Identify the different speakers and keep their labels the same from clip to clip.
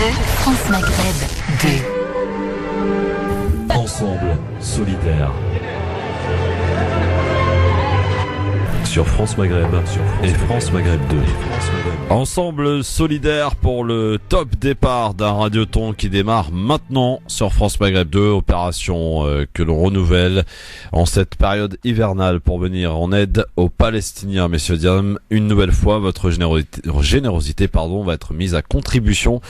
Speaker 1: France Maghreb 2.
Speaker 2: Ensemble, solidaires. Sur France Maghreb et France Maghreb 2. Ensemble solidaire pour le top départ d'un radioton qui démarre maintenant sur France Maghreb 2, opération que l'on renouvelle en cette période hivernale pour venir en aide aux Palestiniens. Messieurs, dames, une nouvelle fois, votre générosité va être mise à contribution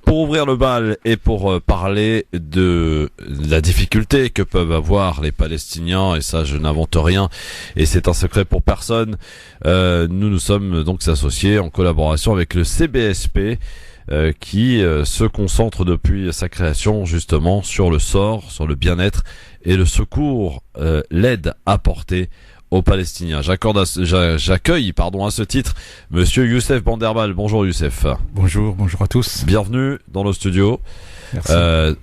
Speaker 2: pour ouvrir le bal et pour parler de la difficulté que peuvent avoir les Palestiniens, et ça je n'invente rien et c'est un secret pour personne. Nous sommes donc associés en collaboration avec le CBSP qui se concentre depuis sa création justement sur le sort, sur le bien-être et le secours, l'aide apportée aux Palestiniens. J'accueille à ce titre Monsieur Youssef Banderbal. Bonjour Youssef.
Speaker 3: Bonjour à tous.
Speaker 2: Bienvenue dans nos studios.
Speaker 3: Merci.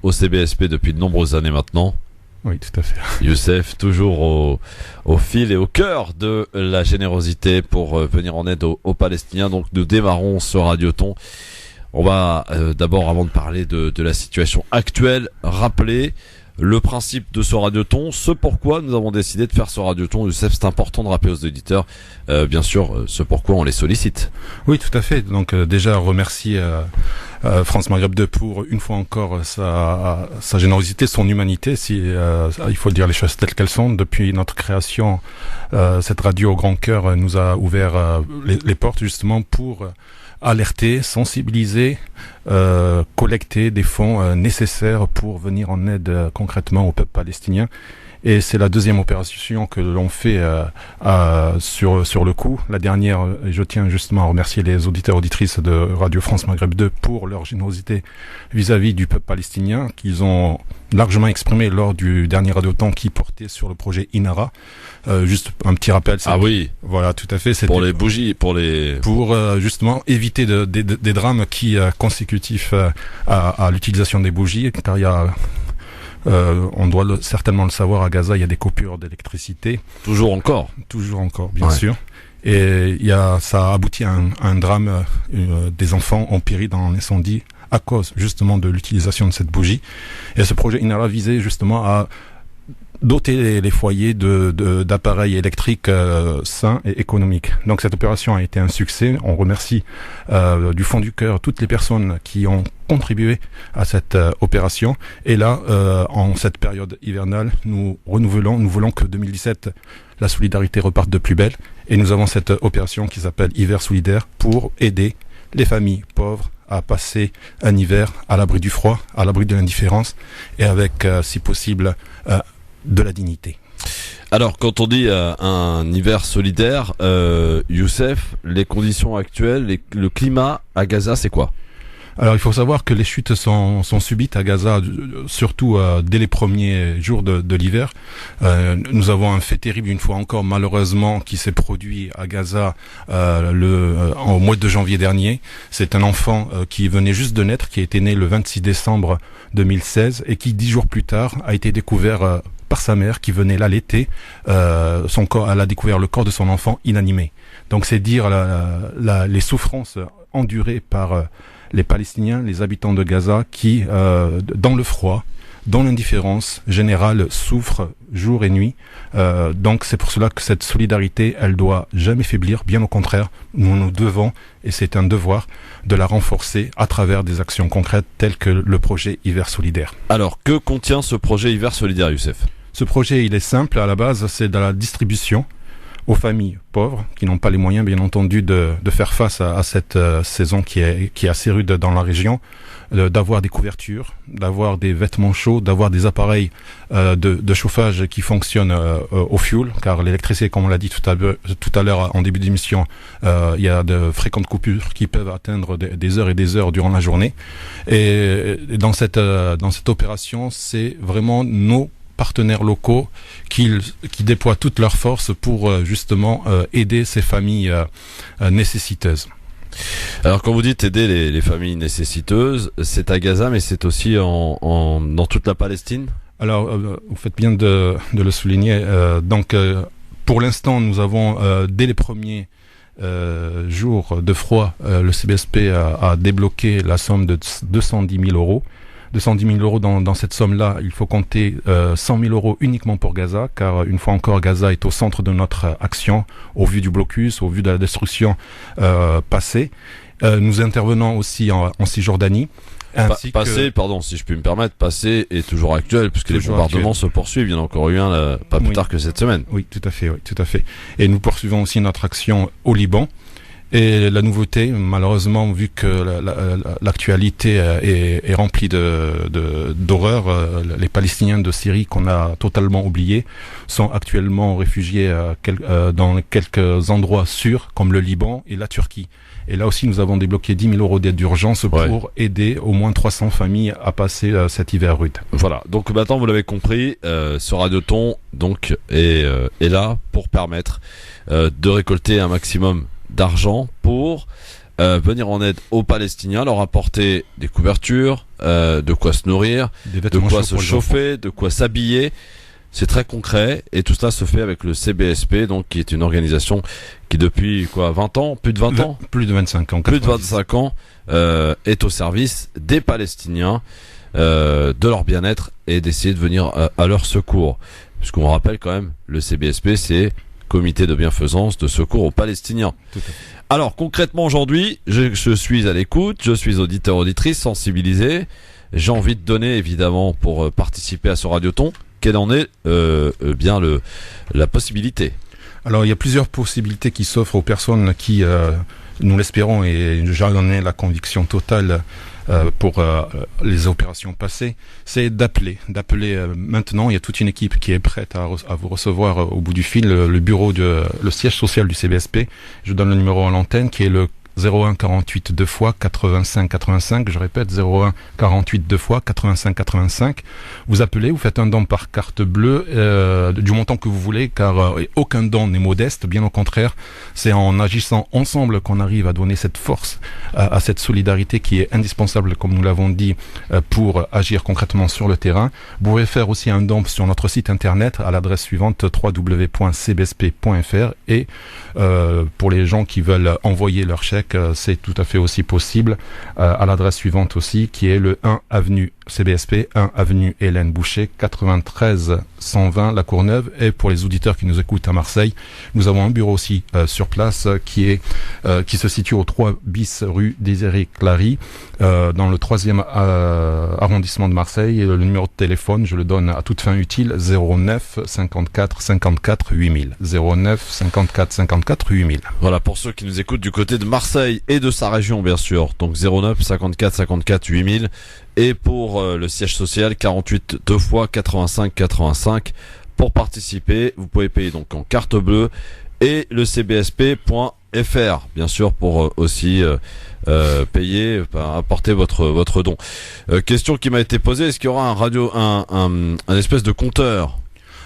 Speaker 2: Au CBSP depuis de nombreuses années maintenant.
Speaker 3: Oui, tout à fait.
Speaker 2: Youssef, toujours au fil et au cœur de la générosité pour venir en aide aux Palestiniens. Donc nous démarrons ce radioton. On va d'abord, avant de parler de la situation actuelle, rappeler le principe de ce radioton, ce pourquoi nous avons décidé de faire ce radioton. Youssef, c'est important de rappeler aux auditeurs, bien sûr, ce pourquoi on les sollicite.
Speaker 3: Oui, tout à fait. Donc déjà, remercier France Maghreb 2 pour, une fois encore, sa générosité, son humanité. Il faut dire les choses telles qu'elles sont. Depuis notre création, cette radio au grand cœur nous a ouvert les portes justement pour alerter, sensibiliser, collecter des fonds nécessaires pour venir en aide concrètement au peuple palestinien. Et c'est la deuxième opération que l'on fait sur le coup. La dernière, je tiens justement à remercier les auditeurs et auditrices de Radio France Maghreb 2 pour leur générosité vis-à-vis du peuple palestinien qu'ils ont largement exprimé lors du dernier radioton qui portait sur le projet Inara. Juste un petit rappel.
Speaker 2: Ah oui.
Speaker 3: Voilà, tout à fait. C'était
Speaker 2: pour les bougies, pour
Speaker 3: justement éviter des drames consécutifs à l'utilisation des bougies, car il y a on doit certainement le savoir, à Gaza, il y a des coupures d'électricité.
Speaker 2: Toujours encore,
Speaker 3: bien sûr. Et ça a abouti à un drame. Des enfants ont péri dans l'incendie à cause justement de l'utilisation de cette bougie. Et ce projet Inara visait justement à doter les foyers d'appareils électriques sains et économiques. Donc cette opération a été un succès. On remercie du fond du cœur toutes les personnes qui ont contribué à cette opération. Et là, en cette période hivernale, nous voulons que 2017, la solidarité reparte de plus belle. Et nous avons cette opération qui s'appelle Hiver solidaire pour aider les familles pauvres à passer un hiver à l'abri du froid, à l'abri de l'indifférence et avec, si possible, de la dignité.
Speaker 2: Alors, quand on dit un hiver solidaire, Youssef, les conditions actuelles, le climat à Gaza, c'est quoi ?
Speaker 3: Alors, il faut savoir que les chutes sont subites à Gaza, surtout dès les premiers jours de l'hiver. Nous avons un fait terrible, une fois encore, malheureusement, qui s'est produit à Gaza au mois de janvier dernier. C'est un enfant qui venait juste de naître, qui a été né le 26 décembre 2016 et qui, 10 jours plus tard, a été découvert par sa mère qui venait l'allaiter. Elle a découvert le corps de son enfant inanimé. Donc c'est dire les souffrances endurées par les Palestiniens, les habitants de Gaza qui, dans le froid, dans l'indifférence générale, souffrent jour et nuit. Donc c'est pour cela que cette solidarité, elle doit jamais faiblir. Bien au contraire, nous devons, et c'est un devoir, de la renforcer à travers des actions concrètes telles que le projet Hiver solidaire.
Speaker 2: Alors, que contient ce projet Hiver solidaire, Youssef ?
Speaker 3: Ce projet, il est simple à la base, c'est de la distribution aux familles pauvres qui n'ont pas les moyens, bien entendu, de faire face à cette saison qui est assez rude dans la région, d'avoir des couvertures, d'avoir des vêtements chauds, d'avoir des appareils de chauffage qui fonctionnent au fioul, car l'électricité, comme on l'a dit tout à l'heure en début d'émission, il y a de fréquentes coupures qui peuvent atteindre des heures et des heures durant la journée. Et dans cette opération, c'est vraiment nos partenaires locaux qui déploient toutes leurs forces pour justement aider ces familles nécessiteuses.
Speaker 2: Alors quand vous dites aider les familles nécessiteuses, c'est à Gaza mais c'est aussi dans toute la Palestine ?
Speaker 3: Alors vous faites bien de le souligner. Donc pour l'instant nous avons dès les premiers jours de froid, le CBSP a débloqué la somme de 210 000 euros. 210 000 euros dans cette somme-là, il faut compter 100 000 euros uniquement pour Gaza, car une fois encore, Gaza est au centre de notre action, au vu du blocus, au vu de la destruction passée. Nous intervenons aussi en Cisjordanie.
Speaker 2: Passé, pardon, si je puis me permettre, passé est toujours actuel, puisque les bombardements se poursuivent. Il y en a encore eu un pas plus tard que cette semaine.
Speaker 3: Oui, tout à fait. Et nous poursuivons aussi notre action au Liban. Et la nouveauté, malheureusement, vu que l'actualité est remplie d'horreur, les Palestiniens de Syrie qu'on a totalement oubliés sont actuellement réfugiés dans quelques endroits sûrs, comme le Liban et la Turquie. Et là aussi, nous avons débloqué 10 000 euros d'aide d'urgence pour aider au moins 300 familles à passer cet hiver rude.
Speaker 2: Voilà. Donc maintenant, vous l'avez compris, ce Radioton donc est là pour permettre de récolter un maximum d'argent pour venir en aide aux Palestiniens, leur apporter des couvertures, de quoi se nourrir, de quoi se chauffer, de quoi s'habiller. C'est très concret et tout cela se fait avec le CBSP, donc qui est une organisation qui depuis 20 ans, plus de 20 ans,
Speaker 3: plus de 25 ans,
Speaker 2: plus de 25 ans est au service des Palestiniens, de leur bien-être et d'essayer de venir à leur secours. Puisqu'on rappelle quand même, le CBSP c'est Comité de bienfaisance de secours aux Palestiniens.
Speaker 3: Tout à fait.
Speaker 2: Alors concrètement aujourd'hui, je suis à l'écoute, je suis auditeur, auditrice, sensibilisé. J'ai envie de donner évidemment pour participer à ce Radioton. Quelle en est bien la possibilité?
Speaker 3: Alors il y a plusieurs possibilités qui s'offrent aux personnes qui, nous l'espérons et j'en ai la conviction totale pour les opérations passées, c'est d'appeler maintenant. Il y a toute une équipe qui est prête à vous recevoir au bout du fil, le siège social du CBSP. Je donne le numéro à l'antenne qui est le 01 48 2 fois 85 85, je répète 01 48 2 fois 85 85. Vous appelez, vous faites un don par carte bleue du montant que vous voulez, car aucun don n'est modeste, bien au contraire, c'est en agissant ensemble qu'on arrive à donner cette force à cette solidarité qui est indispensable, comme nous l'avons dit, pour agir concrètement sur le terrain. Vous pouvez faire aussi un don sur notre site internet à l'adresse suivante www.cbsp.fr et pour les gens qui veulent envoyer leur chèque, c'est tout à fait aussi possible à l'adresse suivante aussi, qui est le 1 avenue CBSP, 1 avenue Hélène Boucher, 93 120 La Courneuve. Et pour les auditeurs qui nous écoutent à Marseille, nous avons un bureau aussi sur place qui se situe au 3 bis rue Désiré Clary, dans le 3e arrondissement de Marseille. Et le numéro de téléphone, je le donne à toute fin utile, 09 54 54 8000. 09 54 54 8000.
Speaker 2: Voilà, pour ceux qui nous écoutent du côté de Marseille et de sa région, bien sûr. Donc 09 54 54 8000. Et pour le siège social, 48 2 fois 85 85. Pour participer, vous pouvez payer donc en carte bleue et le cbsp.fr, bien sûr, pour aussi payer, apporter votre don. Question qui m'a été posée, est-ce qu'il y aura un espèce de compteur?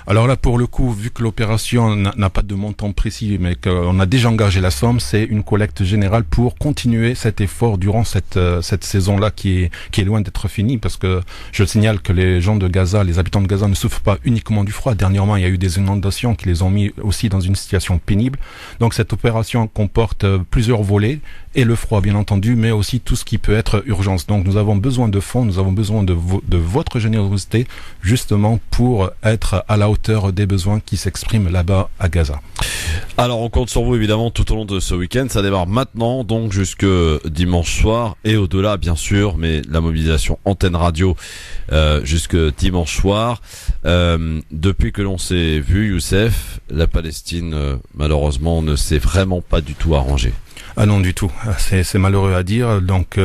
Speaker 3: Alors là, pour le coup, vu que l'opération n'a pas de montant précis, mais qu'on a déjà engagé la somme, c'est une collecte générale pour continuer cet effort durant cette saison-là qui est loin d'être finie, parce que je signale que les gens de Gaza, les habitants de Gaza ne souffrent pas uniquement du froid. Dernièrement, il y a eu des inondations qui les ont mis aussi dans une situation pénible. Donc cette opération comporte plusieurs volets, et le froid bien entendu, mais aussi tout ce qui peut être urgence. Donc nous avons besoin de fonds, nous avons besoin de votre générosité, justement pour être à la hauteur des besoins qui s'expriment là-bas à Gaza.
Speaker 2: Alors on compte sur vous évidemment tout au long de ce week-end. Ça démarre maintenant, donc jusque dimanche soir et au-delà bien sûr, mais la mobilisation antenne radio jusque dimanche soir. Depuis que l'on s'est vu, Youssef, la Palestine malheureusement ne s'est vraiment pas du tout arrangée.
Speaker 3: Ah non, du tout. C'est malheureux à dire. Donc,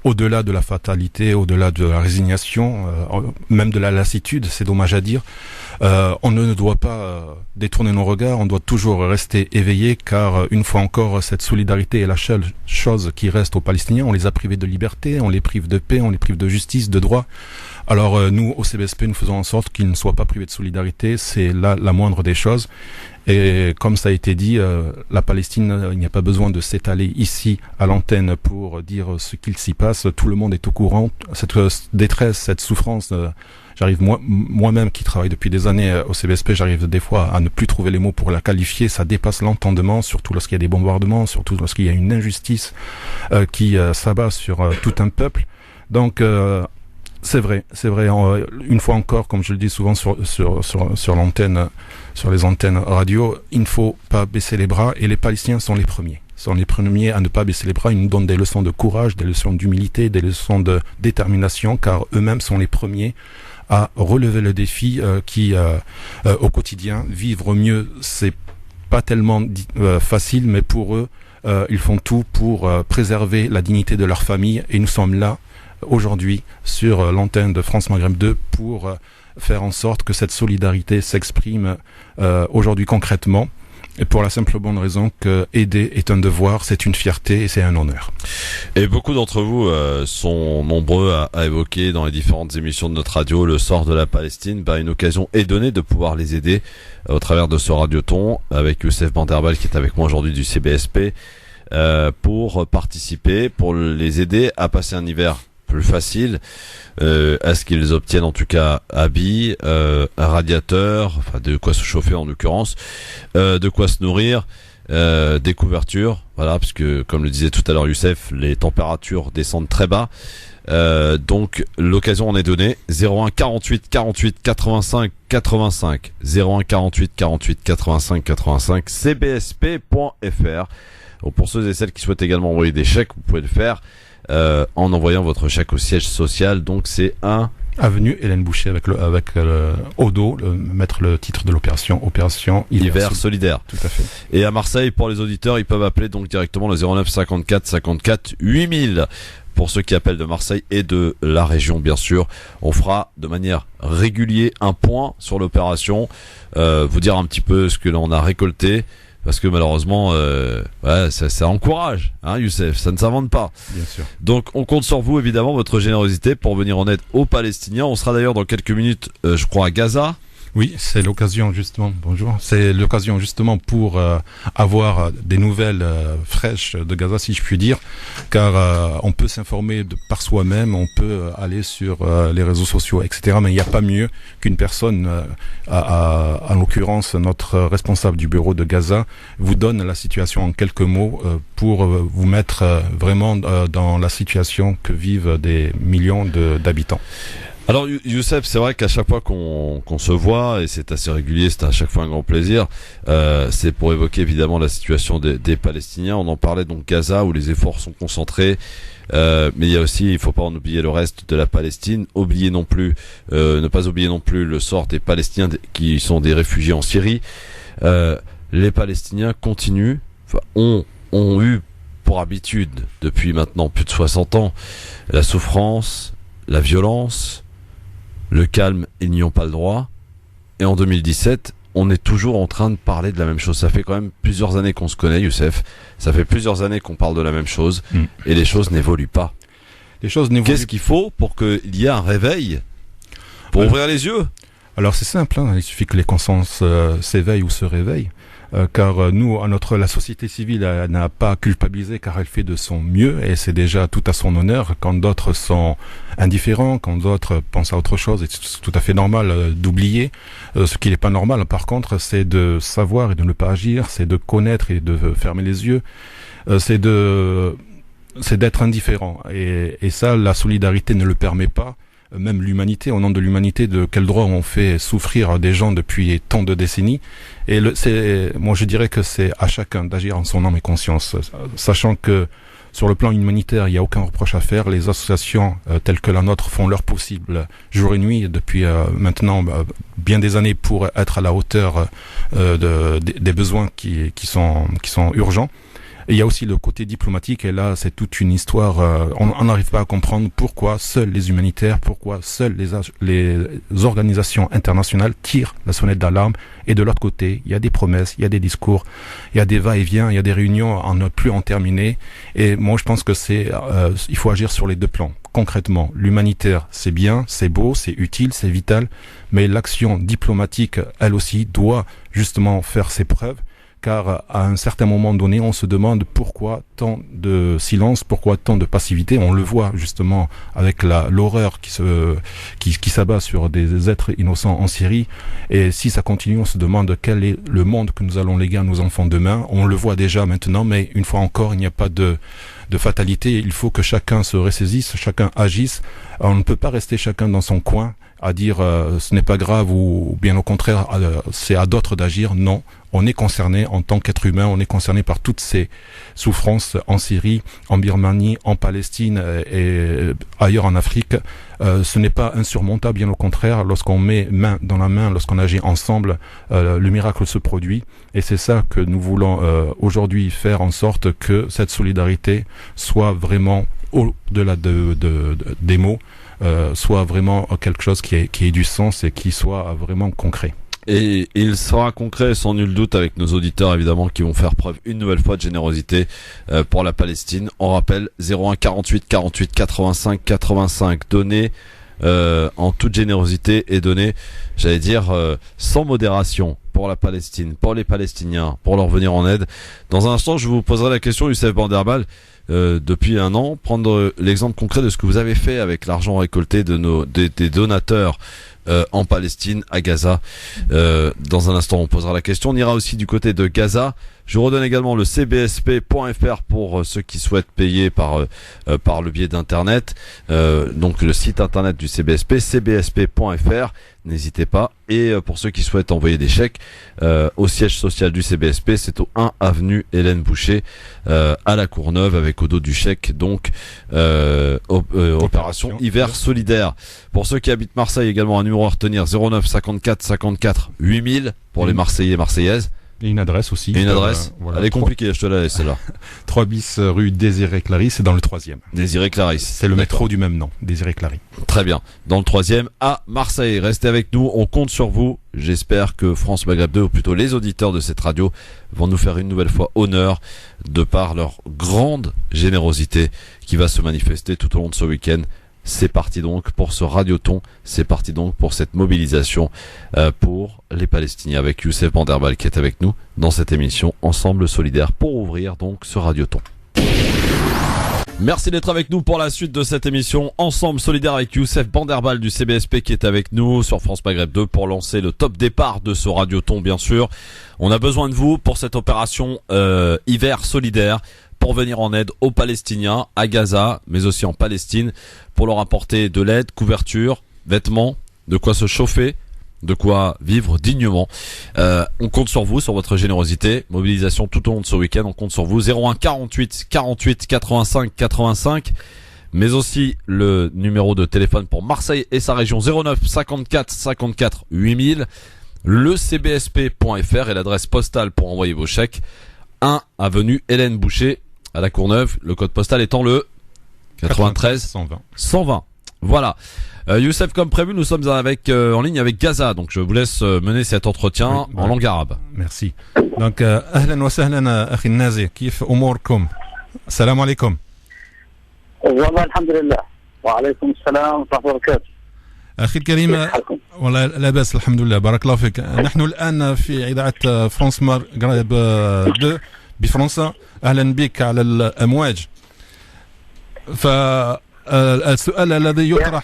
Speaker 3: au-delà de la fatalité, au-delà de la résignation, même de la lassitude, c'est dommage à dire, on ne doit pas détourner nos regards, on doit toujours rester éveillé, car une fois encore, cette solidarité est la seule chose qui reste aux Palestiniens. On les a privés de liberté, on les prive de paix, on les prive de justice, de droit. Alors nous, au CBSP, nous faisons en sorte qu'ils ne soient pas privés de solidarité, c'est là la moindre des choses. Et comme ça a été dit, la Palestine, il n'y a pas besoin de s'étaler ici à l'antenne pour dire ce qu'il s'y passe. Tout le monde est au courant. Cette détresse, cette souffrance, j'arrive moi-même qui travaille depuis des années au CBSP, j'arrive des fois à ne plus trouver les mots pour la qualifier. Ça dépasse l'entendement, surtout lorsqu'il y a des bombardements, surtout lorsqu'il y a une injustice qui s'abat sur tout un peuple. Donc c'est vrai. Une fois encore, comme je le dis souvent sur l'antenne, sur les antennes radio, il ne faut pas baisser les bras, et les Palestiniens sont les premiers à ne pas baisser les bras. Ils nous donnent des leçons de courage, des leçons d'humilité, des leçons de détermination, car eux-mêmes sont les premiers à relever le défi qui, au quotidien, vivre mieux, c'est pas tellement facile, mais pour eux, ils font tout pour préserver la dignité de leur famille, et nous sommes là aujourd'hui sur l'antenne de France Maghreb 2 pour faire en sorte que cette solidarité s'exprime aujourd'hui concrètement, et pour la simple bonne raison que aider est un devoir, c'est une fierté et c'est un honneur.
Speaker 2: Et beaucoup d'entre vous sont nombreux à évoquer dans les différentes émissions de notre radio le sort de la Palestine. Une occasion est donnée de pouvoir les aider au travers de ce radioton avec Youssef Banderbal qui est avec moi aujourd'hui du CBSP pour participer, pour les aider à passer un hiver plus facile, à ce qu'ils obtiennent en tout cas habits, un radiateur, enfin de quoi se chauffer en l'occurrence, de quoi se nourrir, des couvertures, voilà, parce que comme le disait tout à l'heure Youssef, les températures descendent très bas, donc l'occasion en est donnée. 01 48 48 85 85, 01 48 48 85 85, cbsp.fr. Donc pour ceux et celles qui souhaitent également envoyer des chèques, vous pouvez le faire en envoyant votre chèque au siège social. Donc c'est un
Speaker 3: avenue Hélène Boucher avec au dos mettre le titre de l'opération hiver solidaire.
Speaker 2: Tout à fait. Et à Marseille, pour les auditeurs, ils peuvent appeler donc directement le 09 54 54 8000. Pour ceux qui appellent de Marseille et de la région, bien sûr, on fera de manière régulière un point sur l'opération, vous dire un petit peu ce que l'on a récolté. Parce que malheureusement, ça encourage, Youssef, ça ne s'invente pas.
Speaker 3: Bien sûr.
Speaker 2: Donc on compte sur vous, évidemment, votre générosité pour venir en aide aux Palestiniens. On sera d'ailleurs dans quelques minutes, je crois, à Gaza.
Speaker 3: Oui, c'est l'occasion justement. Bonjour. C'est l'occasion justement pour avoir des nouvelles fraîches de Gaza, si je puis dire, car on peut s'informer par soi-même, on peut aller sur les réseaux sociaux, etc. Mais il n'y a pas mieux qu'une personne, en l'occurrence notre responsable du bureau de Gaza, vous donne la situation en quelques mots pour vous mettre vraiment dans la situation que vivent des millions d'habitants.
Speaker 2: Alors Youssef, c'est vrai qu'à chaque fois qu'on se voit, et c'est assez régulier, c'est à chaque fois un grand plaisir, c'est pour évoquer évidemment la situation des Palestiniens. On en parlait donc Gaza où les efforts sont concentrés, mais il y a aussi, il faut pas en oublier le reste de la Palestine. Ne pas oublier non plus le sort des Palestiniens qui sont des réfugiés en Syrie. Les Palestiniens continuent, ont eu pour habitude depuis maintenant plus de 60 ans la souffrance, la violence. Le calme, ils n'y ont pas le droit. Et en 2017, on est toujours en train de parler de la même chose. Ça fait quand même plusieurs années qu'on se connaît, Youssef. Ça fait plusieurs années qu'on parle de la même chose. Et les choses n'évoluent pas. Qu'est-ce qu'il faut pour qu'il y ait un réveil, pour ouvrir les yeux?
Speaker 3: Alors c'est simple, il suffit que les consciences s'éveillent ou se réveillent. Car la société civile n'a pas culpabilisé, car elle fait de son mieux et c'est déjà tout à son honneur. Quand d'autres sont indifférents, quand d'autres pensent à autre chose, c'est tout à fait normal d'oublier. Ce qui n'est pas normal, par contre, c'est de savoir et de ne pas agir, c'est de connaître et de fermer les yeux, c'est d'être indifférent. Et ça, la solidarité ne le permet pas. Même l'humanité, au nom de l'humanité, de quel droit on fait souffrir des gens depuis tant de décennies. Et moi je dirais que c'est à chacun d'agir en son âme et conscience, sachant que sur le plan humanitaire, il n'y a aucun reproche à faire. Les associations telles que la nôtre font leur possible jour et nuit depuis maintenant bien des années pour être à la hauteur des besoins qui sont urgents. Et il y a aussi le côté diplomatique, et là c'est toute une histoire, on n'arrive pas à comprendre pourquoi seuls les humanitaires, pourquoi seules les organisations internationales tirent la sonnette d'alarme, et de l'autre côté, il y a des promesses, il y a des discours, il y a des va-et-vient, il y a des réunions à ne plus en terminer, et moi je pense que il faut agir sur les deux plans. concrètement. L'humanitaire, c'est bien, c'est beau, c'est utile, c'est vital, mais l'action diplomatique, elle aussi, doit justement faire ses preuves, car à un certain moment donné, on se demande pourquoi tant de silence, pourquoi tant de passivité. On le voit justement avec l'horreur qui s'abat sur des êtres innocents en Syrie. Et si ça continue, on se demande quel est le monde que nous allons léguer à nos enfants demain. On le voit déjà maintenant, mais une fois encore, il n'y a pas de fatalité. Il faut que chacun se ressaisisse, chacun agisse. On ne peut pas rester chacun dans son coin à dire ce n'est pas grave ou bien au contraire c'est à d'autres d'agir. Non, on est concerné en tant qu'être humain, on est concerné par toutes ces souffrances en Syrie, en Birmanie, en Palestine et ailleurs en Afrique. Ce n'est pas insurmontable, bien au contraire. Lorsqu'on met main dans la main, lorsqu'on agit ensemble, le miracle se produit. Et c'est ça que nous voulons aujourd'hui faire en sorte que cette solidarité soit vraiment au-delà des mots, soit vraiment quelque chose qui ait du sens et qui soit vraiment concret.
Speaker 2: Et il sera concret sans nul doute avec nos auditeurs évidemment qui vont faire preuve une nouvelle fois de générosité pour la Palestine. On rappelle 01 48 48 85 85 donnez en toute générosité et donnez, j'allais dire sans modération pour la Palestine, pour les Palestiniens, pour leur venir en aide. Dans un instant, je vous poserai la question, Youssef Banderbal. Depuis un an, prendre l'exemple concret de ce que vous avez fait avec l'argent récolté des donateurs en Palestine, à Gaza. Dans un instant, on posera la question. On ira aussi du côté de Gaza. Je redonne également le cbsp.fr pour ceux qui souhaitent payer par le biais d'internet. Donc le site internet du CBSP, cbsp.fr. N'hésitez pas. Et pour ceux qui souhaitent envoyer des chèques au siège social du CBSP, c'est au 1 avenue Hélène Boucher à la Courneuve, avec au dos du chèque donc opération hiver solidaire. Pour ceux qui habitent Marseille également, un numéro à retenir 09 54 54 8000 pour les Marseillais et Marseillaises.
Speaker 3: Et une adresse aussi.
Speaker 2: Et une adresse. Voilà, elle est compliquée, je te la laisse celle-là.
Speaker 3: 3 bis rue Désiré Clary, c'est dans le 3e.
Speaker 2: Désiré Clary.
Speaker 3: C'est le métro du même nom, Désiré Clary.
Speaker 2: Très bien. Dans le 3e à Marseille. Restez avec nous, on compte sur vous. J'espère que France Maghreb 2, ou plutôt les auditeurs de cette radio, vont nous faire une nouvelle fois honneur de par leur grande générosité qui va se manifester tout au long de ce week-end. C'est parti donc pour ce radioton, c'est parti donc pour cette mobilisation pour les Palestiniens avec Youssef Banderbal qui est avec nous dans cette émission Ensemble Solidaire pour ouvrir donc ce radioton. Merci d'être avec nous pour la suite de cette émission Ensemble Solidaire avec Youssef Banderbal du CBSP qui est avec nous sur France Maghreb 2 pour lancer le top départ de ce radioton bien sûr. On a besoin de vous pour cette opération hiver solidaire, pour venir en aide aux Palestiniens, à Gaza, mais aussi en Palestine, pour leur apporter de l'aide, couverture, vêtements, de quoi se chauffer, de quoi vivre dignement. On compte sur vous, sur votre générosité, mobilisation tout au long de ce week-end, on compte sur vous. 01 48 48 85 85, mais aussi le numéro de téléphone pour Marseille et sa région 09 54 54 8000, le cbsp.fr et l'adresse postale pour envoyer vos chèques, 1 avenue Hélène Boucher, à la Courneuve, le code postal étant le 93 120. Voilà. Youssef, comme prévu, nous sommes en ligne avec Gaza, donc je vous laisse mener cet entretien en langue arabe.
Speaker 3: Merci. Donc, ahlan wa sahlan akhi Nazi, kif umurkum? Salam alaikum.
Speaker 1: والله الحمد لله وعليكم السلام ورحمة الله وبركاته.
Speaker 3: أخي الكريم والله لا بأس الحمد لله بارك الله فيك. نحن الآن في إذاعة فرانس مغرب 2 بفرنسا. أهلا بك على الأمواج. فالسؤال الذي يطرح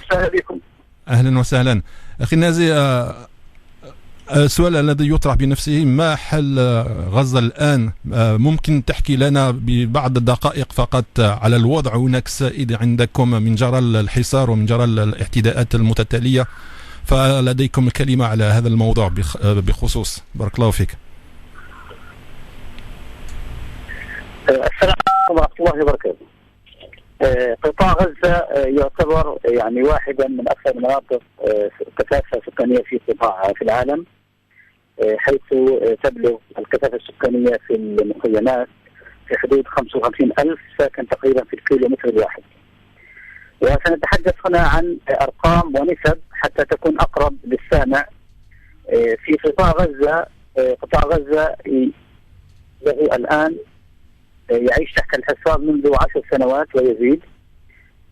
Speaker 3: أهلا وسهلا أخي نازي. السؤال الذي يطرح بنفسه ما حل غزة الآن؟ ممكن تحكي لنا ببعض الدقائق فقط على الوضع هناك السائد عندكم من جراء الحصار ومن جراء الاعتداءات المتتالية، فلديكم الكلمة على هذا الموضوع بخصوص. بارك الله فيك.
Speaker 1: السلام عليكم ورحمة الله وبركاته. قطاع غزة يعتبر يعني واحدا من أكثر المناطق كثافة سكانية في العالم، حيث تبلغ الكثافة السكانية في المخيمات في حدود 55,000 ساكن تقريبا في الكيلومتر الواحد. وسنتحدث هنا عن أرقام ونسب حتى تكون أقرب للسامع. في قطاع غزة له الآن يعيش تحت الحصار منذ 10 سنوات ويزيد.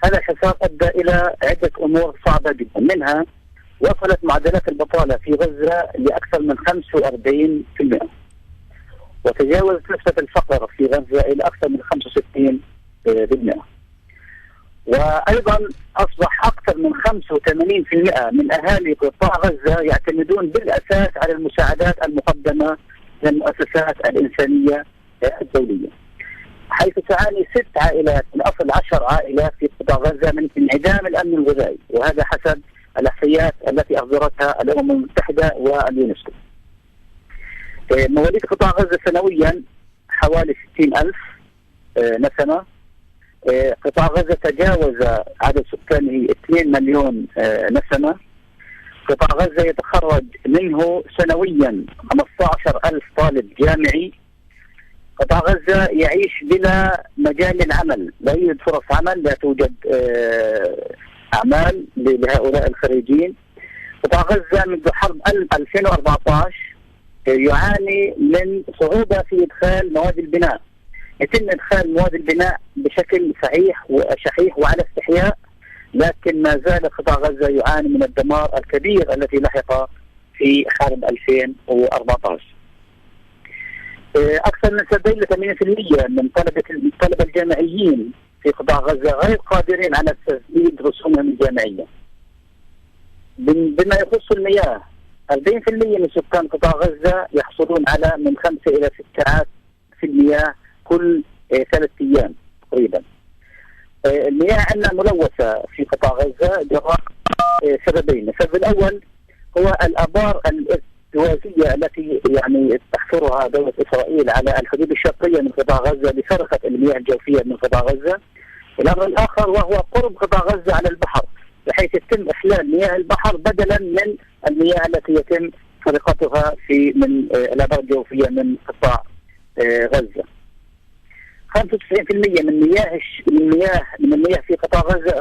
Speaker 1: هذا الحصار أدى إلى عدة أمور صعبة جدا، منها وصلت معدلات البطالة في غزة لأكثر من 45%، وتجاوزت نسبة الفقر في غزة إلى أكثر من 65%، وأيضا أصبح أكثر من 85% من أهالي قطاع غزة يعتمدون بالأساس على المساعدات المقدمة من المؤسسات الإنسانية الدولية، حيث تعاني 6 عائلات من أصل 10 عائلات في قطاع غزة من انعدام الأمن الغذائي، وهذا حسب الإحصائيات التي أصدرتها الأمم المتحدة واليونسكو. مواليد قطاع غزة سنويا حوالي 60,000 نسمة. قطاع غزة تجاوز عدد سكانه 2 مليون نسمة. قطاع غزة يتخرج منه سنويا 15,000 طالب جامعي. قطاع غزة يعيش بلا مجال للعمل، لا يوجد فرص عمل، لا توجد أعمال لهؤلاء الخريجين. قطاع غزة منذ حرب 2014 يعاني من صعوبة في إدخال مواد البناء. يتم إدخال مواد البناء بشكل صحيح وشحيح وعلى استحياء، لكن ما زال قطاع غزة يعاني من الدمار الكبير الذي لحق في حرب 2014. أكثر من 70 ل 80% من الطلبة الجامعيين في قطاع غزة غير قادرين على تسديد رسومهم الجامعية. بما يخص المياه، 40% من سكان قطاع غزة يحصلون على من 5 إلى 6 ساعات في المياه كل 3 أيام تقريبا. المياه عندنا ملوثة في قطاع غزة جراء سببين. السبب الأول هو الآبار الاستوازية التي يعني تحفرها دولة إسرائيل على الحدود الشرقية من قطاع غزة لسرقة المياه الجوفية من قطاع غزة. الأمر الآخر وهو قرب قطاع غزة على البحر، بحيث يتم إحلال مياه البحر بدلا من المياه التي يتم سرقتها من الآبار الجوفية من قطاع غزة. 95% من المياه في قطاع غزة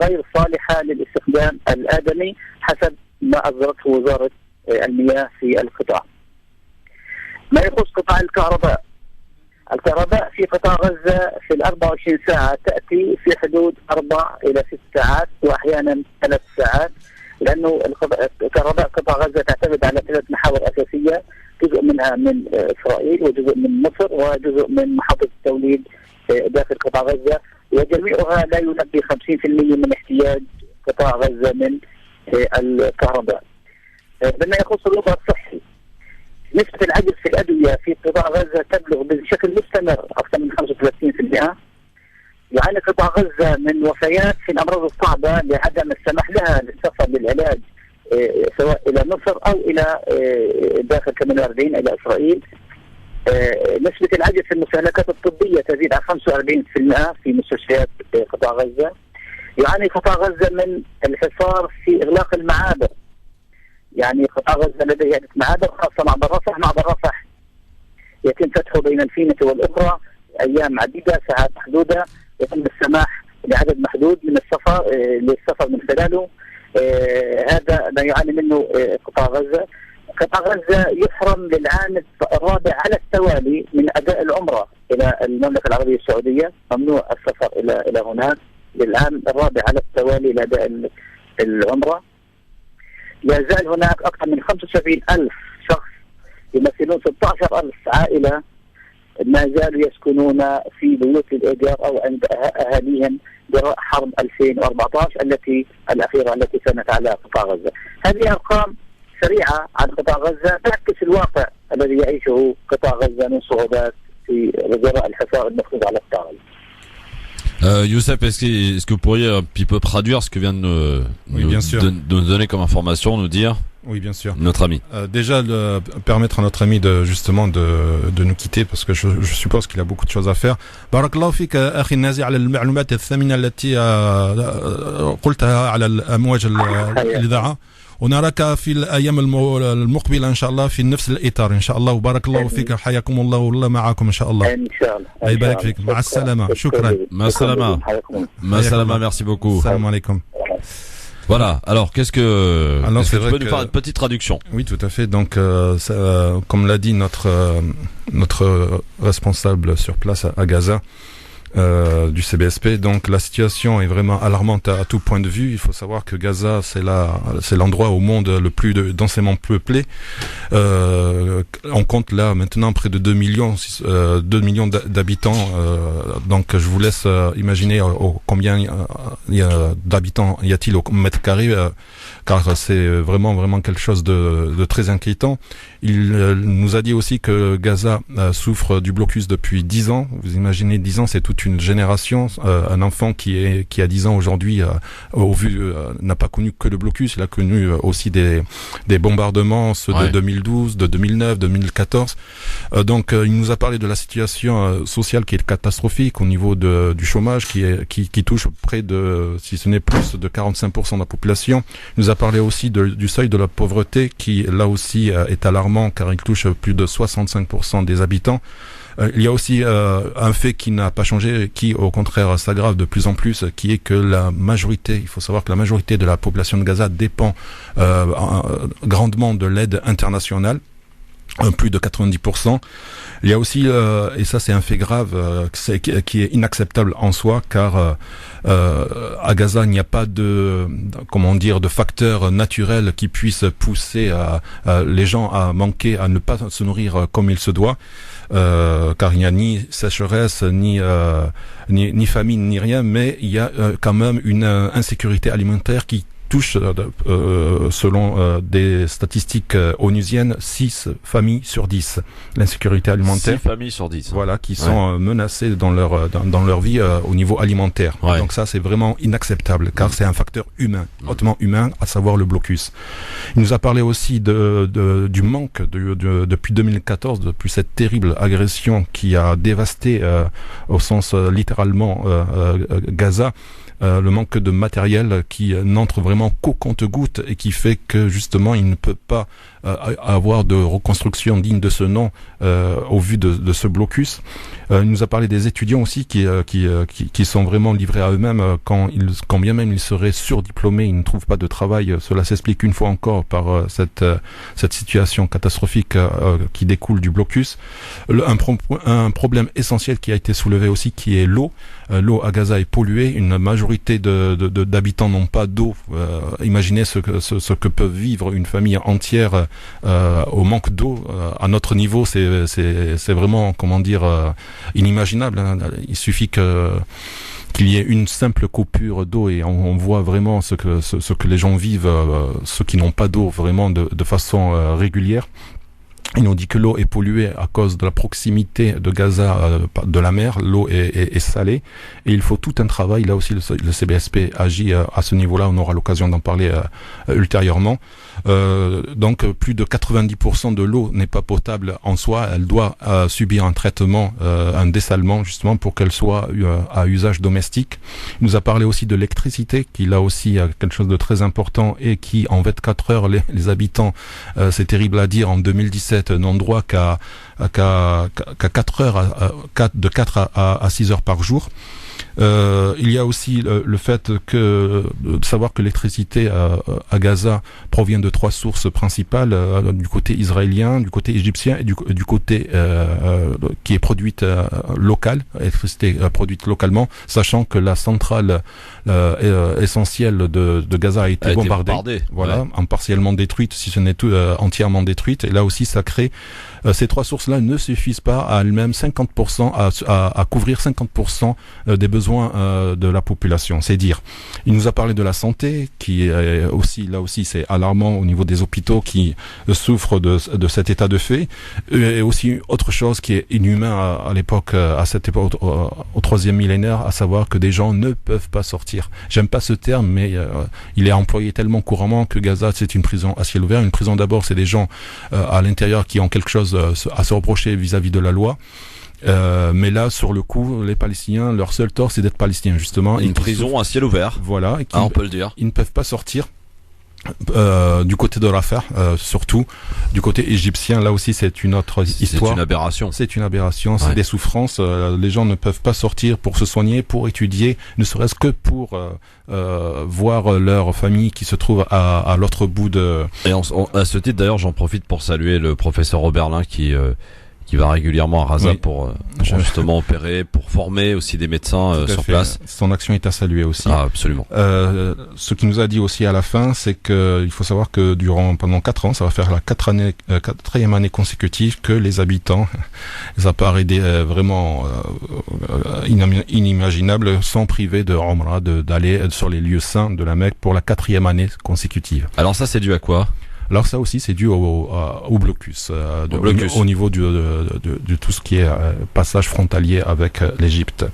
Speaker 1: غير صالحة للاستخدام الآدمي حسب ما أصدرته وزارة المياه في القطاع. ما يخص قطاع الكهرباء في قطاع غزة في 24 ساعة تأتي في حدود 4 إلى 6 ساعات وأحيانا 3 ساعات، لأنه كهرباء قطاع غزة تعتمد على 3 محاور أساسية، جزء منها من إسرائيل وجزء من مصر وجزء من محطة التوليد داخل قطاع غزة، وجميعها لا يلبي 50% من احتياج قطاع غزة من الكهرباء. بما يخص الوضع الصحي، نسبة العجز في الأدوية في قطاع غزة تبلغ بشكل مستمر أكثر من 35%. يعاني قطاع غزة من وفيات في الأمراض الصعبة لعدم السماح لها للسفر للعلاج سواء إلى مصر أو إلى داخل 48 إلى إسرائيل. نسبة العجز في المستهلكات الطبية تزيد عن 45% في مستشفيات قطاع غزة. يعاني قطاع غزة من الحصار في إغلاق المعابر، يعني قطاع غزة لديه عدة معابر خاصة معبر رفح. معبر رفح يتم فتحه بين الفينة والأخرى أيام عديدة، ساعات محدودة، يتم السماح لعدد محدود من للسفر من خلاله. هذا ما يعاني منه قطاع غزة. قطاع غزة يحرم للعام الرابع على التوالي من أداء العمرة إلى المملكة العربية السعودية، ممنوع السفر إلى هناك للعام الرابع على التوالي لأداء العمرة. لا زال هناك أكثر من 75,000 شخص يمثلون 16,000 عائلة ما زالوا يسكنون في بيوت الإيجار أو عند أهاليهم جراء حرب 2014 الأخيرة التي كانت على قطاع غزة. هذه أرقام سريعة عن قطاع غزة تعكس الواقع الذي يعيشه قطاع غزة من صعوبات في جراء الحصار المفروض على قطاع غزة.
Speaker 2: Youssef, est-ce que vous pourriez un petit peu traduire ce que vient de nous donner comme information, nous dire?
Speaker 3: Oui, bien sûr.
Speaker 2: Notre ami.
Speaker 3: Déjà, permettre à notre ami de nous quitter parce que je suppose qu'il a beaucoup de choses à faire. بارك الله فيك أخي النازي على المعلومات الثمينة التي قلتها على الأمواج الإذاعة، ونراك في الأيام المقبلة إن شاء الله في نفس الإطار إن شاء الله، وبارك الله فيك. حياكم الله والله معكم إن شاء الله.
Speaker 1: إن شاء الله.
Speaker 3: الله يبارك فيك. مع السلامة. شكرا.
Speaker 2: مع السلامة. مع السلامة. Merci beaucoup.
Speaker 3: السلام عليكم.
Speaker 2: Voilà. Alors, qu'est-ce que tu peux nous faire une petite traduction?
Speaker 3: Oui, tout à fait. Donc, comme l'a dit notre responsable sur place à Gaza, du CBSP. Donc la situation est vraiment alarmante à tout point de vue. Il faut savoir que Gaza, c'est l'endroit au monde le plus densément peuplé. On compte là maintenant près de 2 millions d'habitants. Donc je vous laisse imaginer combien d'habitants y a-t-il au mètre carré, car c'est vraiment quelque chose de très inquiétant. Il nous a dit aussi que Gaza souffre du blocus depuis 10 ans. Vous imaginez, 10 ans, c'est toute une génération. Un enfant qui a 10 ans aujourd'hui, n'a pas connu que le blocus. Il a connu aussi des bombardements, ceux de 2012, de 2009, 2014. Donc, il nous a parlé de la situation sociale qui est catastrophique au niveau du chômage, qui touche près de, si ce n'est plus, de 45% de la population. Il nous a parlé aussi du seuil de la pauvreté, qui là aussi est alarmant, car il touche plus de 65% des habitants. Il y a aussi un fait qui n'a pas changé, qui au contraire s'aggrave de plus en plus, qui est que il faut savoir que la majorité de la population de Gaza dépend grandement de l'aide internationale. Plus de 90%. Il y a aussi, et ça c'est un fait grave, qui est inacceptable en soi, car à Gaza il n'y a pas de facteurs naturels qui puissent pousser les gens à ne pas se nourrir comme il se doit, car il n'y a ni sécheresse, ni famine, ni rien, mais il y a quand même une insécurité alimentaire qui touche, selon des statistiques onusiennes, 6 familles sur 10. L'insécurité alimentaire.
Speaker 2: 6 familles sur 10.
Speaker 3: Voilà, qui sont menacées dans leur vie au niveau alimentaire. Ouais. Donc ça, c'est vraiment inacceptable, car c'est un facteur humain, hautement humain, à savoir le blocus. Il nous a parlé aussi du manque depuis 2014, depuis cette terrible agression qui a dévasté, au sens littéralement, Gaza. Le manque de matériel qui n'entre vraiment qu'au compte-gouttes et qui fait que justement il ne peut pas avoir de reconstruction digne de ce nom au vu de ce blocus. Il nous a parlé des étudiants aussi qui sont vraiment livrés à eux-mêmes quand bien même ils seraient surdiplômés, ils ne trouvent pas de travail. Cela s'explique une fois encore par cette situation catastrophique qui découle du blocus. Un problème essentiel qui a été soulevé aussi, qui est l'eau. L'eau à Gaza est polluée. Une majorité d'habitants n'ont pas d'eau. Imaginez ce que peut vivre une famille entière au manque d'eau. À notre niveau, c'est vraiment, inimaginable. Il suffit qu'il y ait une simple coupure d'eau et on voit vraiment ce que les gens vivent, ceux qui n'ont pas d'eau vraiment de façon régulière. Il nous dit que l'eau est polluée à cause de la proximité de Gaza de la mer. L'eau est salée et il faut tout un travail. Là aussi, le CBSP agit à ce niveau-là. On aura l'occasion d'en parler ultérieurement. Donc, plus de 90% de l'eau n'est pas potable en soi. Elle doit subir un traitement, un dessalement, justement, pour qu'elle soit à usage domestique. Il nous a parlé aussi de l'électricité, qui là aussi a quelque chose de très important et qui, en 24 heures, les habitants, c'est terrible à dire, en 2017, n'ont droit qu'à 4 heures, de 4 à 6 heures par jour. Il y a aussi le fait de savoir que l'électricité à Gaza provient de 3 sources principales, du côté israélien, du côté égyptien et du côté qui est produite locale, électricité produite localement, sachant que la centrale essentielle de Gaza a été bombardée. Voilà, ouais. Partiellement détruite, si ce n'est entièrement détruite. Et là aussi, ça crée ces 3 sources-là ne suffisent pas à elles-mêmes 50% à couvrir 50% des besoins de la population. C'est dire. Il nous a parlé de la santé, qui est aussi, là aussi, c'est alarmant au niveau des hôpitaux qui souffrent de cet état de fait. Et aussi autre chose qui est inhumain à l'époque, à cette époque, au 3e millénaire, à savoir que des gens ne peuvent pas sortir. J'aime pas ce terme, mais il est employé tellement couramment que Gaza, c'est une prison à ciel ouvert. Une prison, d'abord, c'est des gens à l'intérieur qui ont quelque chose à se reprocher vis-à-vis de la loi. Mais là, sur le coup, les Palestiniens, leur seul tort, c'est d'être Palestiniens, justement.
Speaker 2: Une prison à ciel ouvert.
Speaker 3: Voilà.
Speaker 2: On peut le dire.
Speaker 3: Ils ne peuvent pas sortir. Du côté de Rafah, surtout du côté égyptien, là aussi c'est une autre histoire.
Speaker 2: C'est une aberration.
Speaker 3: C'est une aberration, c'est des souffrances. Les gens ne peuvent pas sortir pour se soigner, pour étudier, ne serait-ce que pour voir leur famille qui se trouve à l'autre bout de.
Speaker 2: Et à ce titre d'ailleurs, j'en profite pour saluer le professeur Oberlin qui qui va régulièrement à Raza
Speaker 3: Oui.
Speaker 2: pour justement opérer, pour former aussi des médecins
Speaker 3: Tout à
Speaker 2: sur
Speaker 3: fait.
Speaker 2: place.
Speaker 3: Son action est à saluer aussi.
Speaker 2: Ah, absolument.
Speaker 3: Ce qu'il nous a dit aussi à la fin, c'est que il faut savoir que pendant 4 ans, ça va faire la quatrième année consécutive que les habitants, ça paraît vraiment inimaginable, sont privés de Umrah, d'aller sur les lieux saints de la Mecque pour la 4e année consécutive.
Speaker 2: Alors ça, c'est dû à quoi?
Speaker 3: Alors ça aussi, c'est dû au blocus, au niveau de tout ce qui est passage frontalier avec l'Égypte.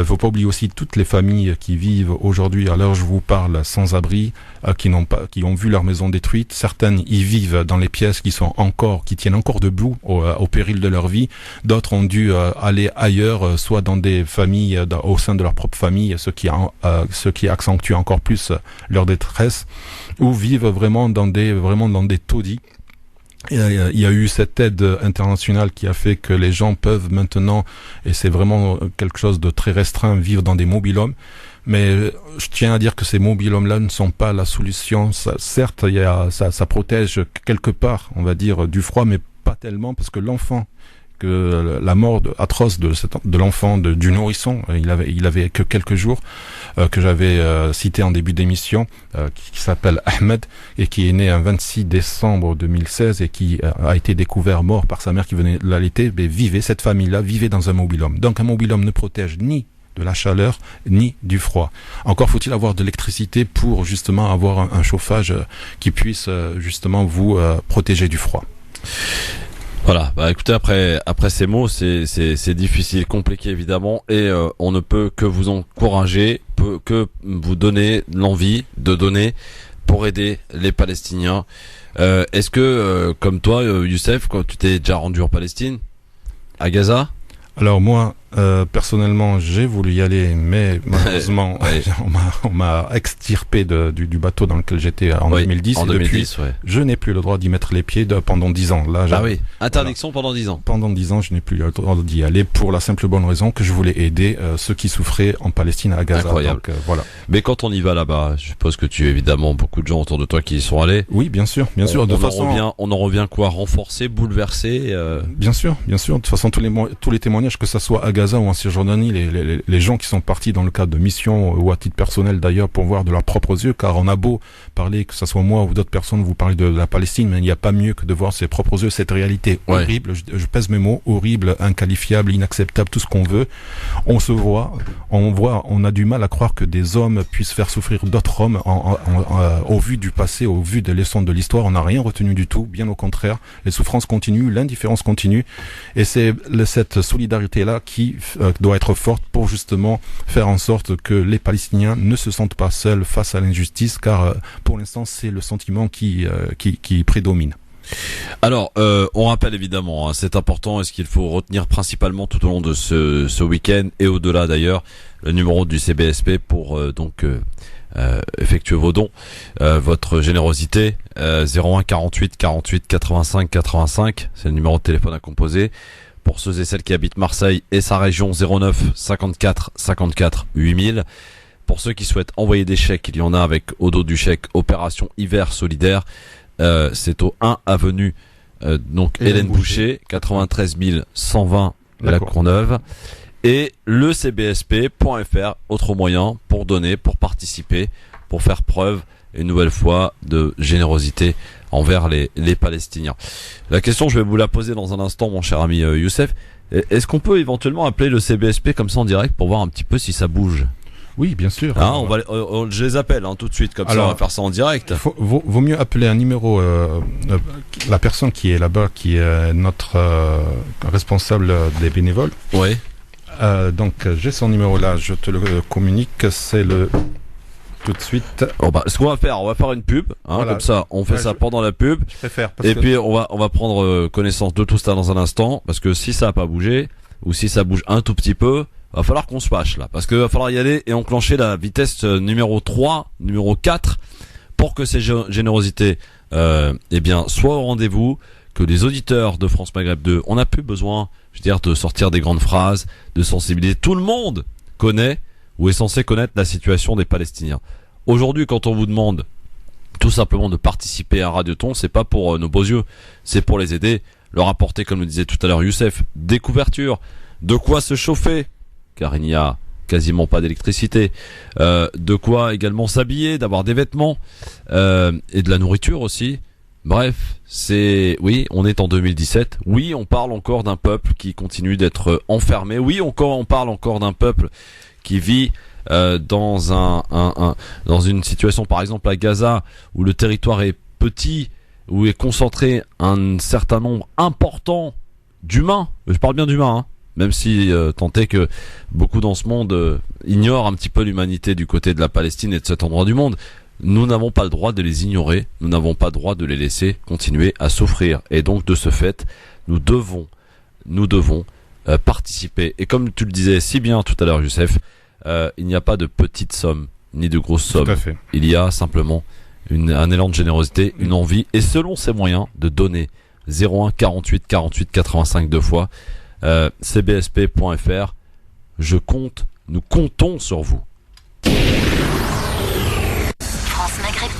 Speaker 3: Faut pas oublier aussi toutes les familles qui vivent aujourd'hui, à l'heure où je vous parle, sans abri, qui ont vu leur maison détruite. Certaines y vivent dans les pièces qui tiennent encore debout au péril de leur vie. D'autres ont dû aller ailleurs, soit dans des familles, au sein de leur propre famille, ce qui accentue encore plus leur détresse, ou vivent vraiment dans des taudis. Il y a eu cette aide internationale qui a fait que les gens peuvent maintenant, et c'est vraiment quelque chose de très restreint, vivre dans des mobil-homes. Mais je tiens à dire que ces mobil-homes-là ne sont pas la solution. Certes, ça protège quelque part, on va dire, du froid, mais pas tellement, parce que la mort atroce de l'enfant, du nourrisson, il avait que quelques jours, que j'avais cité en début d'émission, qui s'appelle Ahmed, et qui est né un 26 décembre 2016 et qui a été découvert mort par sa mère qui venait de l'allaiter. Mais cette famille-là vivait dans un mobil-home. Donc un mobil-home ne protège ni de la chaleur ni du froid. Encore faut-il avoir de l'électricité pour justement avoir un chauffage qui puisse justement vous protéger du froid.
Speaker 2: Voilà, écoutez, après ces mots, c'est difficile, compliqué évidemment, et on ne peut que vous encourager, que vous donner l'envie de donner pour aider les Palestiniens. Est-ce que, comme toi, Youssef, quand tu t'es déjà rendu en Palestine, à Gaza?
Speaker 3: Alors moi, personnellement, j'ai voulu y aller, mais malheureusement,
Speaker 2: ouais.
Speaker 3: on m'a extirpé du bateau dans lequel j'étais en 2010.
Speaker 2: En 2010,
Speaker 3: depuis, je n'ai plus le droit d'y mettre les pieds pendant 10 ans. Là,
Speaker 2: interdiction pendant 10 ans.
Speaker 3: Pendant 10 ans, je n'ai plus le droit d'y aller pour la simple bonne raison que je voulais aider ceux qui souffraient en Palestine, à Gaza.
Speaker 2: Incroyable.
Speaker 3: Donc, voilà.
Speaker 2: Mais quand on y va là-bas, je suppose que tu as évidemment beaucoup de gens autour de toi qui y sont allés.
Speaker 3: Oui, bien sûr.
Speaker 2: On en revient quoi? Renforcé, bouleversé
Speaker 3: Bien sûr. De toute façon, tous les témoignages, que ça soit à Gaza ou en Cisjordanie, les gens qui sont partis dans le cadre de missions ou à titre personnel d'ailleurs pour voir de leurs propres yeux, car on a beau parler, que ça soit moi ou d'autres personnes, vous parlez de la Palestine, mais il n'y a pas mieux que de voir ses propres yeux cette réalité horrible, je pèse mes mots, horrible, inqualifiable, inacceptable, tout ce qu'on veut. On a du mal à croire que des hommes puissent faire souffrir d'autres hommes au vu du passé, au vu des leçons de l'histoire. On n'a rien retenu du tout, bien au contraire. Les souffrances continuent, l'indifférence continue, et c'est cette solidarité-là qui doit être forte pour justement faire en sorte que les Palestiniens ne se sentent pas seuls face à l'injustice, car pour l'instant c'est le sentiment qui prédomine.
Speaker 2: Alors, on rappelle évidemment, c'est important, et ce qu'il faut retenir principalement tout au long de ce week-end et au-delà d'ailleurs, le numéro du CBSP pour effectuer vos dons, votre générosité, 01 48 48 85 85, c'est le numéro de téléphone à composer. Pour ceux et celles qui habitent Marseille et sa région, 09 54 54 8000. Pour ceux qui souhaitent envoyer des chèques, il y en a avec au dos du chèque Opération Hiver Solidaire. C'est au 1 avenue Hélène Boucher, 93 120 La Courneuve. Et le cbsp.fr, autre moyen pour donner, pour participer, pour faire preuve une nouvelle fois de générosité envers les Palestiniens. La question, je vais vous la poser dans un instant, mon cher ami Youssef. Est-ce qu'on peut éventuellement appeler le CBSP comme ça en direct pour voir un petit peu si ça bouge?
Speaker 3: Oui, bien sûr.
Speaker 2: Je les appelle tout de suite, comme ça on va faire ça en direct.
Speaker 3: Vaut mieux appeler un numéro, la personne qui est là-bas, qui est notre responsable des bénévoles.
Speaker 2: Oui.
Speaker 3: Donc j'ai son numéro là, je te le communique, c'est le... Tout de suite.
Speaker 2: Ce qu'on va faire, on va faire une pub, voilà. Comme ça, on fait ça pendant la pub.
Speaker 3: Je préfère.
Speaker 2: Puis on va prendre connaissance de tout ça dans un instant, parce que si ça n'a pas bougé, ou si ça bouge un tout petit peu, va falloir qu'on se fâche là, parce que va falloir y aller et enclencher la vitesse numéro 3, numéro 4, pour que ces générosités, soient au rendez-vous, que les auditeurs de France Maghreb 2, on n'a plus besoin, de sortir des grandes phrases, de sensibiliser. Tout le monde connaît ou est censé connaître la situation des Palestiniens. Aujourd'hui, quand on vous demande tout simplement de participer à Radioton, c'est pas pour nos beaux yeux, c'est pour les aider. leur apporter, comme le disait tout à l'heure Youssef, des couvertures, de quoi se chauffer, car il n'y a quasiment pas d'électricité, de quoi également s'habiller, d'avoir des vêtements, et de la nourriture aussi. Bref, oui, on est en 2017. Oui, on parle encore d'un peuple qui continue d'être enfermé. Oui, on parle encore d'un peuple qui vit dans dans une situation, par exemple à Gaza, où le territoire est petit, où est concentré un certain nombre important d'humains. Je parle bien d'humains, hein, même si tant est que beaucoup dans ce monde ignorent un petit peu l'humanité du côté de la Palestine et de cet endroit du monde. Nous n'avons pas le droit de les ignorer, nous n'avons pas le droit de les laisser continuer à souffrir. Et donc de ce fait, nous devons participer. Et comme tu le disais si bien tout à l'heure, Youssef, il n'y a pas de petites sommes ni de grosses sommes.
Speaker 3: Tout à fait.
Speaker 2: Il y a simplement un élan de générosité, une envie, et selon ses moyens, de donner. 01 48 48 85 deux fois, cbsp.fr. Nous comptons sur vous.
Speaker 4: France Maghreb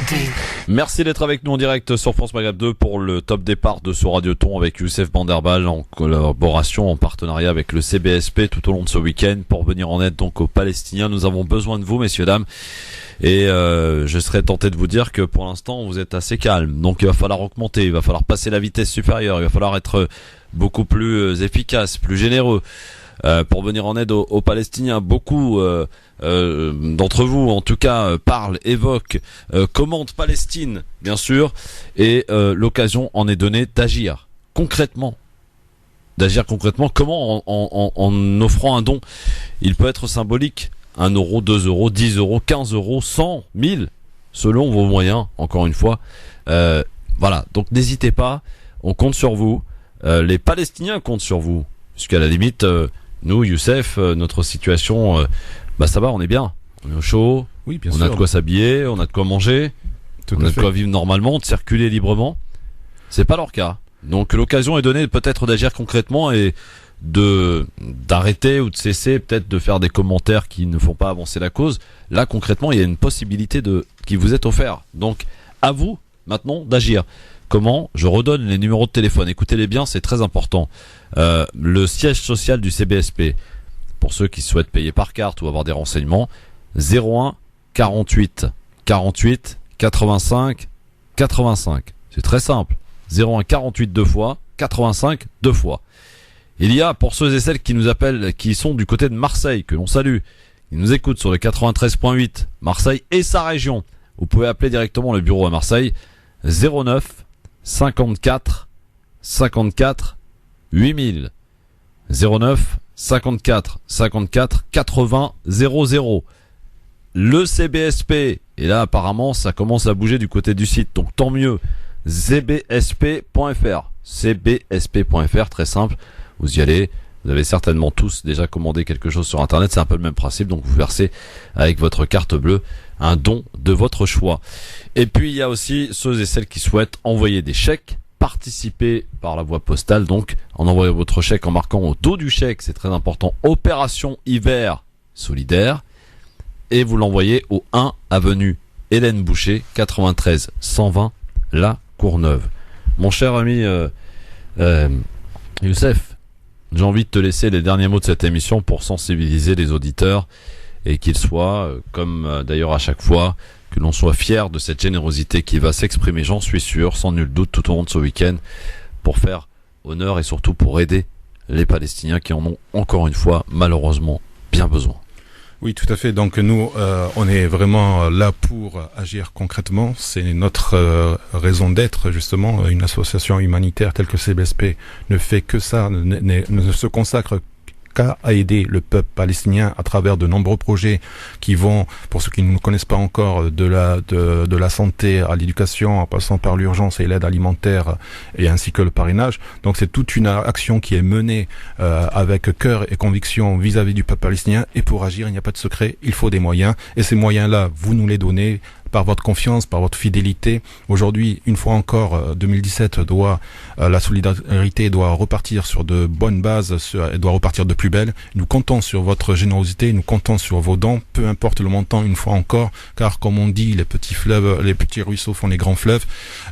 Speaker 4: 2.
Speaker 2: Merci d'être avec nous en direct sur France Maghreb 2 pour le top départ de ce Radioton avec Youssef Banderbal en collaboration, en partenariat avec le CBSP tout au long de ce week-end pour venir en aide donc aux Palestiniens. Nous avons besoin de vous, messieurs, dames. Et je serais tenté de vous dire que pour l'instant vous êtes assez calme. Donc il va falloir augmenter, il va falloir passer la vitesse supérieure, il va falloir être beaucoup plus efficace, plus généreux. Pour venir en aide aux Palestiniens. Beaucoup d'entre vous, en tout cas, parlent, évoquent, commentent Palestine, bien sûr, et l'occasion en est donnée d'agir concrètement. Comment en offrant un don. Il peut être symbolique. 1 euro, 2 euros, 10 euros, 15 euros, 100, 1000, selon vos moyens, encore une fois. Voilà, donc n'hésitez pas, on compte sur vous. Les Palestiniens comptent sur vous. Puisqu'à la limite... nous, Youssef, notre situation, ça va, on est bien. On est au chaud,
Speaker 3: oui, bien
Speaker 2: on
Speaker 3: sûr.
Speaker 2: a de quoi s'habiller, on a de quoi manger, on a de quoi vivre normalement, de circuler librement. C'est pas leur cas. Donc l'occasion est donnée peut-être d'agir concrètement et d'arrêter ou de cesser peut-être de faire des commentaires qui ne font pas avancer la cause. Là, concrètement, il y a une possibilité qui vous est offerte. Donc, à vous, maintenant, d'agir. Comment? Je redonne les numéros de téléphone. Écoutez-les bien, c'est très important. Le siège social du CBSP, pour ceux qui souhaitent payer par carte ou avoir des renseignements, 01 48 48 85 85. C'est très simple. 01 48 deux fois, 85 deux fois. Il y a, pour ceux et celles qui nous appellent, qui sont du côté de Marseille, que l'on salue, ils nous écoutent sur le 93.8, Marseille et sa région. Vous pouvez appeler directement le bureau à Marseille, 09 54 54 8000. 09 54 54 80 00. Le CBSP, et là apparemment ça commence à bouger du côté du site, donc tant mieux. cbsp.fr. cbsp.fr, très simple. Vous y allez. Vous avez certainement tous déjà commandé quelque chose sur internet, c'est un peu le même principe, donc vous versez avec votre carte bleue un don de votre choix. Et puis il y a aussi ceux et celles qui souhaitent envoyer des chèques, participer par la voie postale, donc en envoyant votre chèque en marquant au dos du chèque, c'est très important, Opération Hiver Solidaire, et vous l'envoyez au 1 avenue Hélène Boucher, 93 120 La Courneuve. Mon cher ami Youssef, j'ai envie de te laisser les derniers mots de cette émission pour sensibiliser les auditeurs et qu'ils soient, comme d'ailleurs à chaque fois, que l'on soit fier de cette générosité qui va s'exprimer, j'en suis sûr, sans nul doute, tout au long de ce week-end, pour faire honneur et surtout pour aider les Palestiniens qui en ont encore une fois malheureusement bien besoin.
Speaker 3: Oui, tout à fait. Donc nous, on est vraiment là pour agir concrètement. C'est notre raison d'être, justement. Une association humanitaire telle que CBSP ne fait que ça, ne se consacre qu'à aider le peuple palestinien à travers de nombreux projets qui vont, pour ceux qui ne nous connaissent pas encore, de la santé à l'éducation, en passant par l'urgence et l'aide alimentaire et ainsi que le parrainage. Donc c'est toute une action qui est menée avec cœur et conviction vis-à-vis du peuple palestinien. Et pour agir, il n'y a pas de secret, il faut des moyens. Et ces moyens-là, vous nous les donnez par votre confiance, par votre fidélité. Aujourd'hui, une fois encore, 2017 la solidarité doit repartir sur de bonnes bases, elle doit repartir de plus belle. Nous comptons sur votre générosité, nous comptons sur vos dons, peu importe le montant, une fois encore, car comme on dit, les petits ruisseaux font les grands fleuves.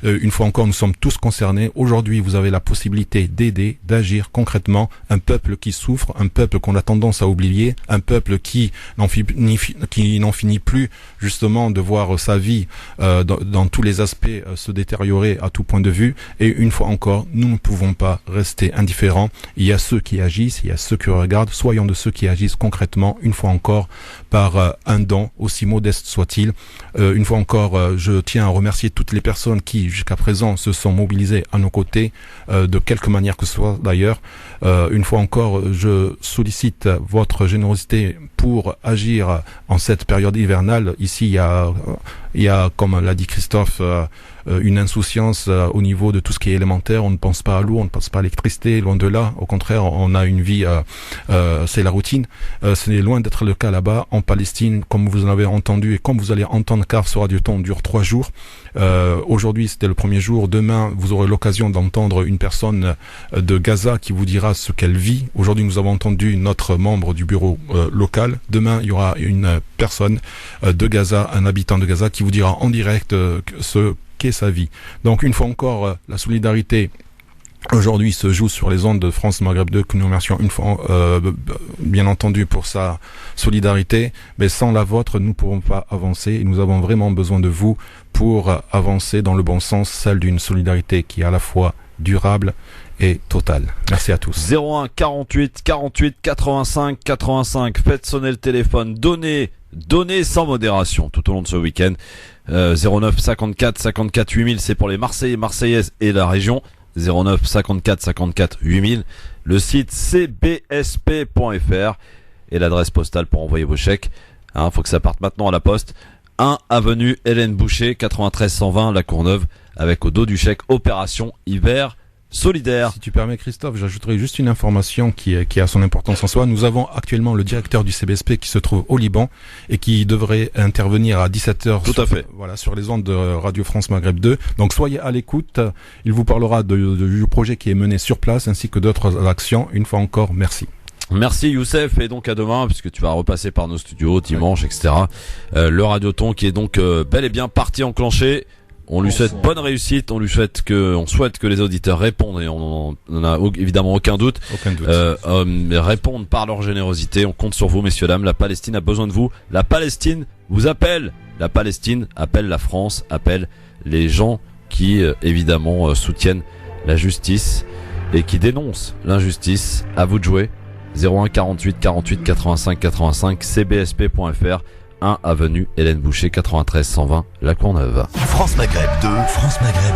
Speaker 3: Une fois encore, nous sommes tous concernés. Aujourd'hui, vous avez la possibilité d'aider, d'agir concrètement. Un peuple qui souffre, un peuple qu'on a tendance à oublier, un peuple qui n'en finit plus justement de voir sa vie dans tous les aspects se détériorer à tout point de vue. Et une fois encore, nous ne pouvons pas rester indifférents. Il y a ceux qui agissent, il y a ceux qui regardent. Soyons de ceux qui agissent concrètement, une fois encore, par un don, aussi modeste soit-il. Une fois encore, je tiens à remercier toutes les personnes qui, jusqu'à présent, se sont mobilisées à nos côtés, de quelque manière que ce soit d'ailleurs. Une fois encore, je sollicite votre générosité pour agir en cette période hivernale. Ici, il y a, comme l'a dit Christophe, une insouciance au niveau de tout ce qui est élémentaire. On ne pense pas à l'eau, on ne pense pas à l'électricité, loin de là. Au contraire, on a une vie, c'est la routine. C'est loin d'être le cas là-bas, en Palestine, comme vous en avez entendu et comme vous allez entendre, car ce radioton dure 3 jours. Aujourd'hui, c'était le premier jour. Demain, vous aurez l'occasion d'entendre une personne de Gaza qui vous dira ce qu'elle vit. Aujourd'hui, nous avons entendu notre membre du bureau local. Demain, il y aura une personne de Gaza, un habitant de Gaza, qui vous dira en direct ce qu'est sa vie. Donc, une fois encore, la solidarité aujourd'hui se joue sur les ondes de France Maghreb 2, que nous remercions une fois, bien entendu, pour sa solidarité. Mais sans la vôtre, nous ne pourrons pas avancer. Et nous avons vraiment besoin de vous pour avancer dans le bon sens, celle d'une solidarité qui est à la fois durable et totale. Merci à tous.
Speaker 2: 01 48 48 85 85. Faites sonner le téléphone. Donnez sans modération tout au long de ce week-end. 09 54 54 8000, c'est pour les Marseillais, Marseillaises et la région. 09 54 54 8000. Le site cbsp.fr et l'adresse postale pour envoyer vos chèques. Faut que ça parte maintenant à la poste. 1 avenue Hélène Boucher, 93 120 La Courneuve, avec au dos du chèque Opération Hiver Solidaire.
Speaker 3: Si tu permets, Christophe, j'ajouterai juste une information qui a son importance en soi. Nous avons actuellement le directeur du CBSP qui se trouve au Liban et qui devrait intervenir à 17h.
Speaker 2: Tout à fait.
Speaker 3: Voilà, sur les ondes de Radio France Maghreb 2. Donc soyez à l'écoute. Il vous parlera du projet qui est mené sur place ainsi que d'autres actions. Une fois encore, merci.
Speaker 2: Merci Youssef, et donc à demain, puisque tu vas repasser par nos studios dimanche, etc. Le radioton qui est donc bel et bien parti, enclenché. On lui souhaite bonne réussite, on souhaite que les auditeurs répondent, et on n'en a évidemment aucun doute. Répondent par leur générosité. On compte sur vous, messieurs, dames. La Palestine a besoin de vous. La Palestine vous appelle. La Palestine appelle la France, appelle les gens qui, évidemment, soutiennent la justice et qui dénoncent l'injustice. À vous de jouer. 01 48 48 85 85, cbsp.fr, 1 avenue Hélène Boucher, 93 120 La Courneuve.
Speaker 4: France Maghreb 2, France Maghreb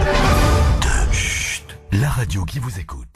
Speaker 4: 2. Chut, la radio qui vous écoute.